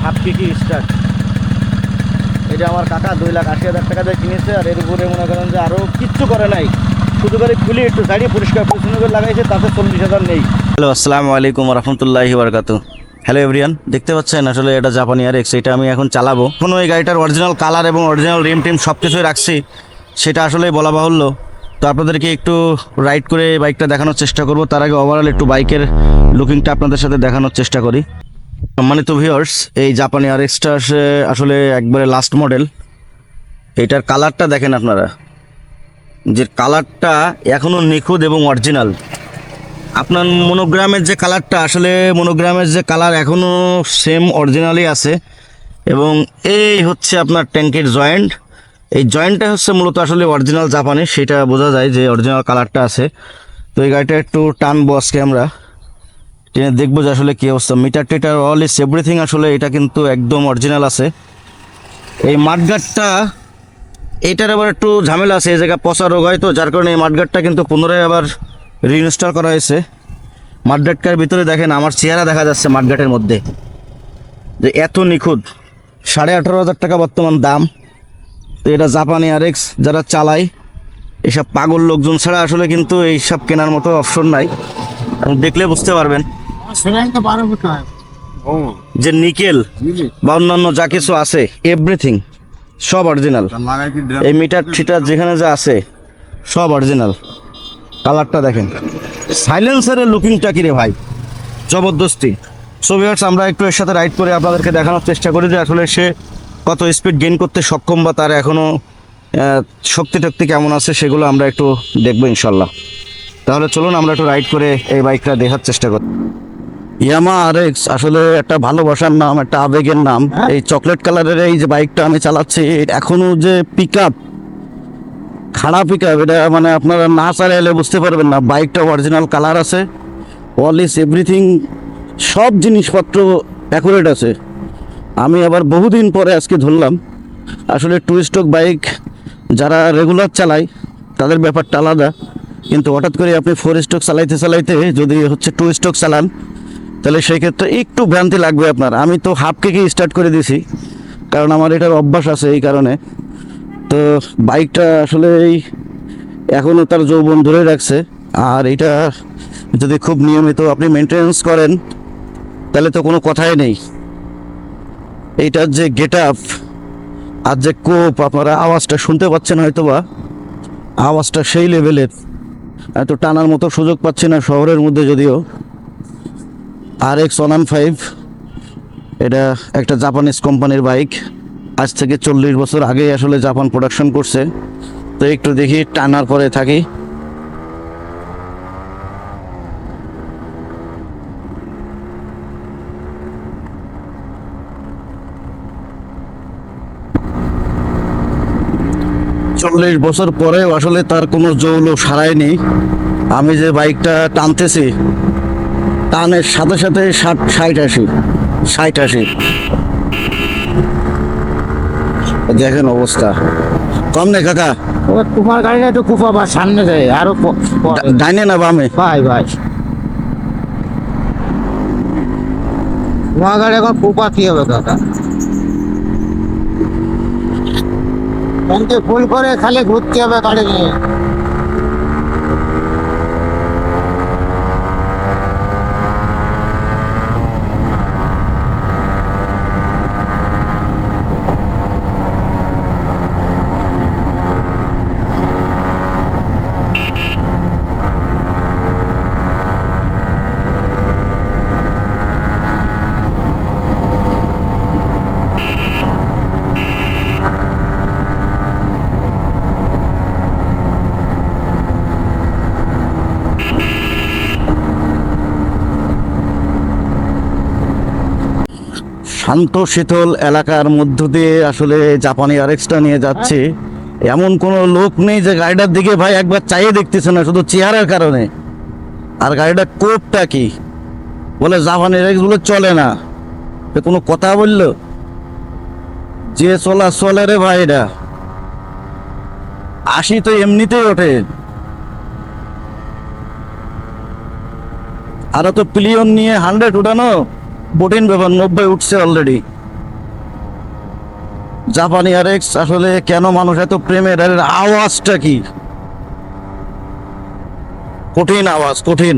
Half কিকি start. এটা আমার কাকা 2,80,000 টাকা দিয়ে কিনেছে, আর এর উপরে মনে করেন যে আরও কিচ্ছু করে নাই, শুধু করে খুলে একটু সাইডে পরিষ্কার পরিচ্ছন্ন করে লাগাইছে, তাতে 40,000 নেই। হ্যালো, আসসালামু আলাইকুম রহমতুল্লাহি বারকাতু। হ্যালো এভরিয়ান, দেখতে পাচ্ছেন আসলে এটা জাপানি RX, এটা আমি এখন চালাবো। এখনও এই গাড়িটার অরিজিনাল কালার এবং অরিজিনাল রিম টিম সব কিছুই রাখছি, সেটা আসলে বলা বাহুল্য। তো আপনাদেরকে একটু রাইড করে বাইকটা দেখানোর চেষ্টা করব। তার আগে ওভারঅল একটু বাইকের লুকিংটা আপনাদের সাথে দেখানোর চেষ্টা করি। সম্মানিত ভিউয়ার্স, এই জাপানি RX-টা আসলে একবারে লাস্ট মডেল। এইটার কালারটা দেখেন আপনারা, যে কালারটা এখনও নিখুঁত এবং অরিজিনাল। আপনার মনোগ্রামের যে কালারটা, আসলে মনোগ্রামের যে কালার এখনও সেম অরিজিনালই আছে। এবং এই হচ্ছে আপনার ট্যাঙ্কের জয়েন্ট, এই জয়েন্টটা হচ্ছে মূলত আসলে অরিজিনাল জাপানি, সেটা বোঝা যায় যে অরিজিনাল কালারটা আছে। তো এই গাড়িটা একটু টানবো আজকে আমরা, টেনে দেখবো যে আসলে কী অবস্থা। মিটার টিটার অল ইস এভরিথিং আসলে এটা কিন্তু একদম অরিজিনাল আছে। এই মাঠগাটটা, এইটার আবার একটু ঝামেলা আছে, এই জায়গায় পচা রোগ হয়, তো যার কারণে এই মাঠগাটটা কিন্তু পুনরায় আবার রিইনস্টল করা হয়েছে। মাঠগাটটার ভিতরে দেখেন আমার চেহারা দেখা যাচ্ছে মাঠগাটের মধ্যে, যে এত নিখুঁত। 18,500 টাকা বর্তমান দাম। তো এটা জাপানি RX যারা চালায়, এসব পাগল লোকজন ছাড়া আসলে কিন্তু এইসব কেনার মতো অপশন নাই। দেখলে বুঝতে পারবেন যে নিকেল বা অন্যান্য যা কিছু আছে এভরিথিং সব অরিজিনাল। এই মিটার ঠিটার যেখানে যা আছে সব অরিজিনাল। কালারটা দেখেন, সাইলেন্সারের লুকিংটা কিরে ভাই, জবরদস্তি। সো ভিউয়ার্স, আমরা একটু এর সাথে রাইড করে আপনাদেরকে দেখানোর চেষ্টা করি যে আসলে সে কত স্পিড গেইন করতে সক্ষম, বা তার এখনও শক্তি টক্তি কেমন আছে, সেগুলো আমরা একটু দেখবো ইনশাল্লাহ। তাহলে চলুন আমরা একটু রাইড করে এই বাইকটা দেখার চেষ্টা করি। ইয়ামা RX আসলে একটা ভালোবাসার নাম, একটা আবেগের নাম। এই চকলেট কালারের এই যে বাইকটা আমি চালাচ্ছি, এখনো যে পিক আপ, খাড়া পিক আপ, এটা মানে আপনারা না চালাইলে বুঝতে পারবেন না। বাইকটা অরিজিনাল কালার আছে, অল ইজ এভরিথিং, সব জিনিসপত্র অ্যাকুরেট আছে। আমি আবার বহুদিন পরে আজকে ধরলাম। আসলে টু স্ট্রোক বাইক যারা রেগুলার চালায় তাদের ব্যাপারটা আলাদা, কিন্তু হঠাৎ করে আপনি 4 স্ট্রোক চালাইতে চালাইতে যদি হচ্ছে 2 স্ট্রোক চালান, তাহলে সেই ক্ষেত্রে একটু ভ্রান্তি লাগবে আপনার। আমি তো হাফ কেকে স্টার্ট করে দিছি, কারণ আমার এটার অভ্যাস আছে এই কারণে। তো বাইকটা আসলে এখনও তার যৌবন ধরে রাখছে, আর এটা যদি খুব নিয়মিত আপনি মেনটেন্স করেন তাহলে তো কোনো কথাই নেই। এইটার যে গেট আপ আর যে কোপ, আপনারা আওয়াজটা শুনতে পাচ্ছেন হয়তো, বা আওয়াজটা সেই লেভেলের, এত টানার মতো সুযোগ পাচ্ছি না শহরের মধ্যে। যদিও RX 115 এটা একটা জাপানিজ কোম্পানির বাইক, আজ থেকে 40 বছর আগে আসলে জাপান প্রোডাকশন করছে। তো একটু দেখি, টানার পরে থাকি। চল্লিশ বছর পরেও আসলে তার কোনো জৌল সারায়নি। আমি যে বাইকটা টানতেছি, টানের সাথে সাথে 60-80 দেখেন অবস্থা। কম নেই কাকা, তোমার গাড়িটা একটু কুফা বা সামনে যায় আরো ডাইনে না বামে? ভাই ভাই তোমার গাড়ি এখন কুপা কি হবে কাকা? ফুল করে খালি ঘুরতে হবে গাড়ি নিয়ে। শান্ত শীতল এলাকার মধ্য দিয়ে আসলে জাপানি RX-টা নিয়ে যাচ্ছে। এমন কোনো লোক নেই যে গাড়িটার দিকে ভাই একবার চাইয়ে দেখতেছে না, শুধু চেহারার কারণে। আর গাড়িটার কোপটা কি বলে, জাপানি RX গুলো চলে না, কোনো কথা বললো যে চলা চলে রে ভাই। এটা 80 তো এমনিতেই ওঠে, আরো তো প্লিয়ন নিয়ে 100 উঠানো কঠিন ব্যাপার। 90 উঠছে অলরেডি। জাপানি আরএক্স আসলে কেন মানুষ এত প্রেমের, এর আওয়াজটা কি কঠিন আওয়াজ, কঠিন।